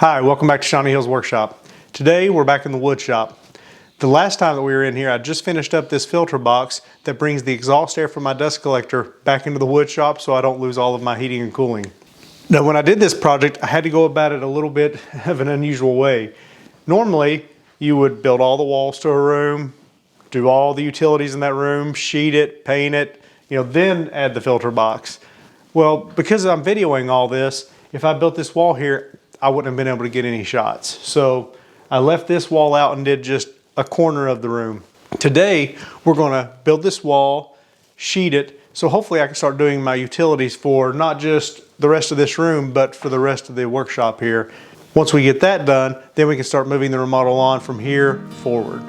Hi, welcome back to Shawnee Hill's Workshop. Today we're back in the wood shop. The last time that we were in here, I just finished up this filter box that brings the exhaust air from my dust collector back into the wood shop so I don't lose all of my heating and cooling. Now when I did this project, I had to go about it a little bit of an unusual way. Normally, you would build all the walls to a room, do all the utilities in that room, sheet it, paint it, then add the filter box. Well, because I'm videoing all this, if I built this wall here, I wouldn't have been able to get any shots. So I left this wall out and did just a corner of the room. Today, we're gonna build this wall, sheet it, so hopefully I can start doing my utilities for not just the rest of this room, but for the rest of the workshop here. Once we get that done, then we can start moving the remodel on from here forward.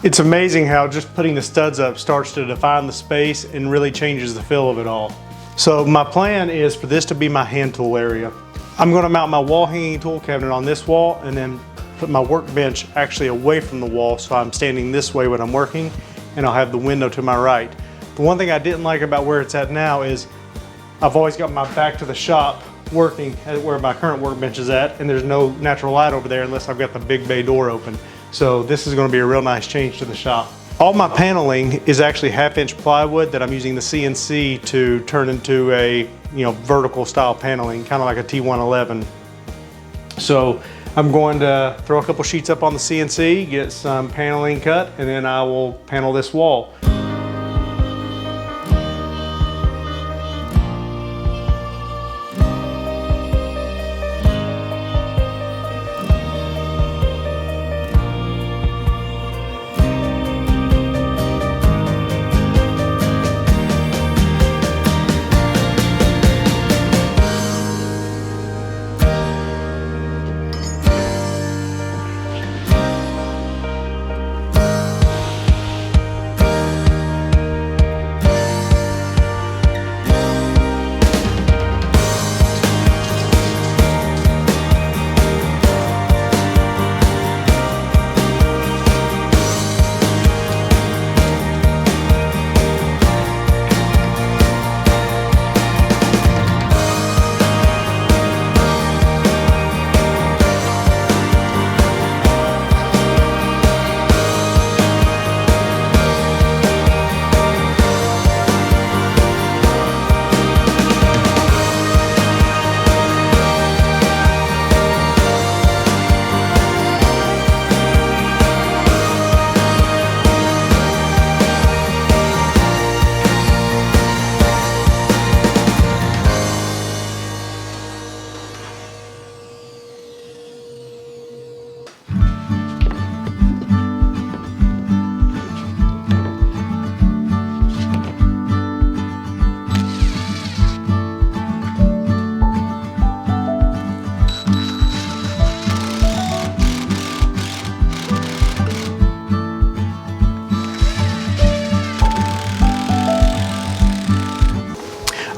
It's amazing how just putting the studs up starts to define the space and really changes the feel of it all. So my plan is for this to be my hand tool area. I'm going to mount my wall hanging tool cabinet on this wall and then put my workbench actually away from the wall so I'm standing this way when I'm working, and I'll have the window to my right. The one thing I didn't like about where it's at now is I've always got my back to the shop working at where my current workbench is at, and there's no natural light over there unless I've got the big bay door open. So this is going to be a real nice change to the shop. All my paneling is actually 1/2-inch plywood that I'm using the CNC to turn into a vertical style paneling, kind of like a T111. So I'm going to throw a couple sheets up on the CNC, get some paneling cut, and then I will panel this wall.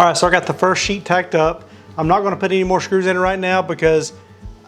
All right, so I got the first sheet tacked up. I'm not gonna put any more screws in it right now because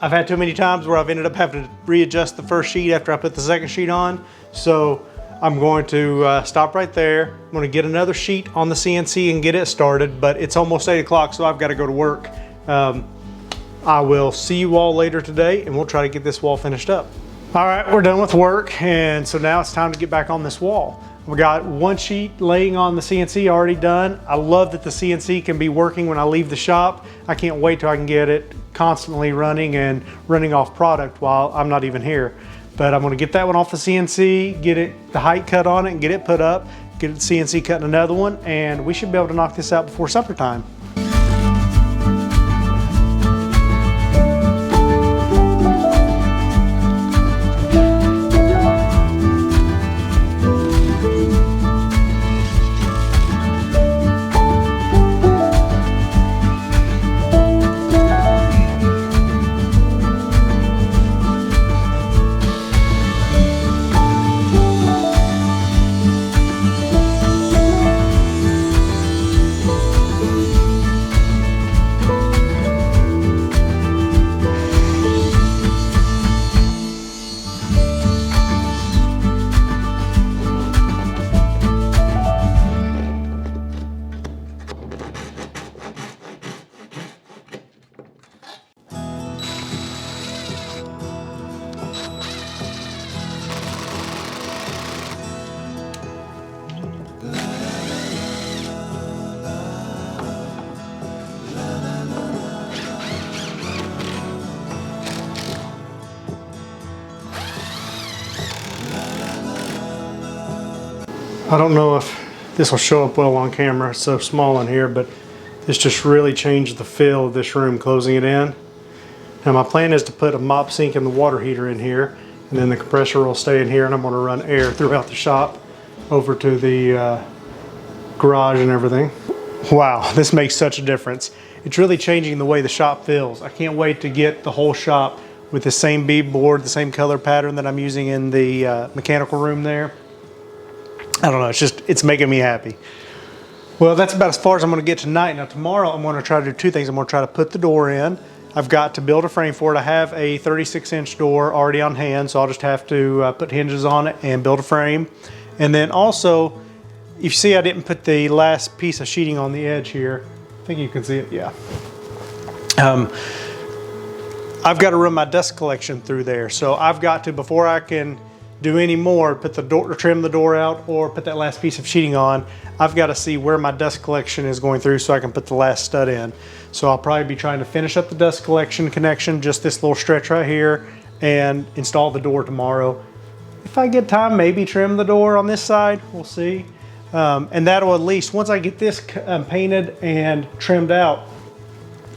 I've had too many times where I've ended up having to readjust the first sheet after I put the second sheet on. So I'm going to stop right there. I'm going to get another sheet on the CNC and get it started, but it's almost 8 o'clock, so I've got to go to work. I will see you all later today, and we'll try to get this wall finished up. All right, we're done with work, and so now it's time to get back on this wall. We got one sheet laying on the CNC already done. I love that the CNC can be working when I leave the shop. I can't wait till I can get it constantly running and running off product while I'm not even here. But I'm gonna get that one off the CNC, get it the height cut on it and get it put up, get the CNC cutting another one, and we should be able to knock this out before supper time. I don't know if this will show up well on camera, it's so small in here, but this just really changed the feel of this room closing it in. Now my plan is to put a mop sink and the water heater in here, and then the compressor will stay in here, and I'm going to run air throughout the shop over to the garage and everything. Wow, this makes such a difference. It's really changing the way the shop feels. I can't wait to get the whole shop with the same bead board, the same color pattern that I'm using in the mechanical room there. I don't know, it's making me happy. Well, that's about as far as I'm gonna get tonight. Now tomorrow I'm gonna try to do two things. I'm gonna try to put the door in. I've got to build a frame for it. I have a 36-inch door already on hand, so I'll just have to put hinges on it and build a frame. And then also, if you see I didn't put the last piece of sheeting on the edge here. I think you can see it, yeah. I've got to run my dust collection through there. So I've got to, before I can do any more, put the door, trim the door out, or put that last piece of sheeting on, I've got to see where my dust collection is going through so I can put the last stud in. So I'll probably be trying to finish up the dust collection connection, just this little stretch right here, and install the door tomorrow. If I get time, maybe trim the door on this side, we'll see. And that'll at least, once I get this painted and trimmed out,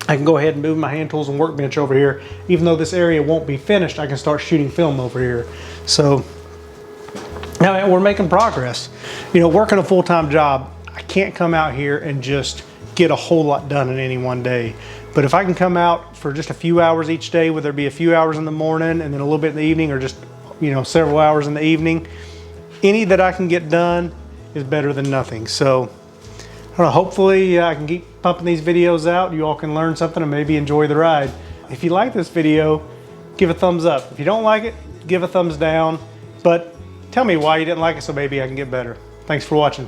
I can go ahead and move my hand tools and workbench over here. Even though this area won't be finished, I can start shooting film over here. So now we're making progress. You know, working a full-time job, I can't come out here and just get a whole lot done in any one day. But if I can come out for just a few hours each day, whether it be a few hours in the morning and then a little bit in the evening, or just, you know, several hours in the evening, any that I can get done is better than nothing. So I don't know, hopefully I can keep pumping these videos out. You all can learn something and maybe enjoy the ride. If you like this video, give a thumbs up. If you don't like it, give a thumbs down. But tell me why you didn't like it so maybe I can get better. Thanks for watching.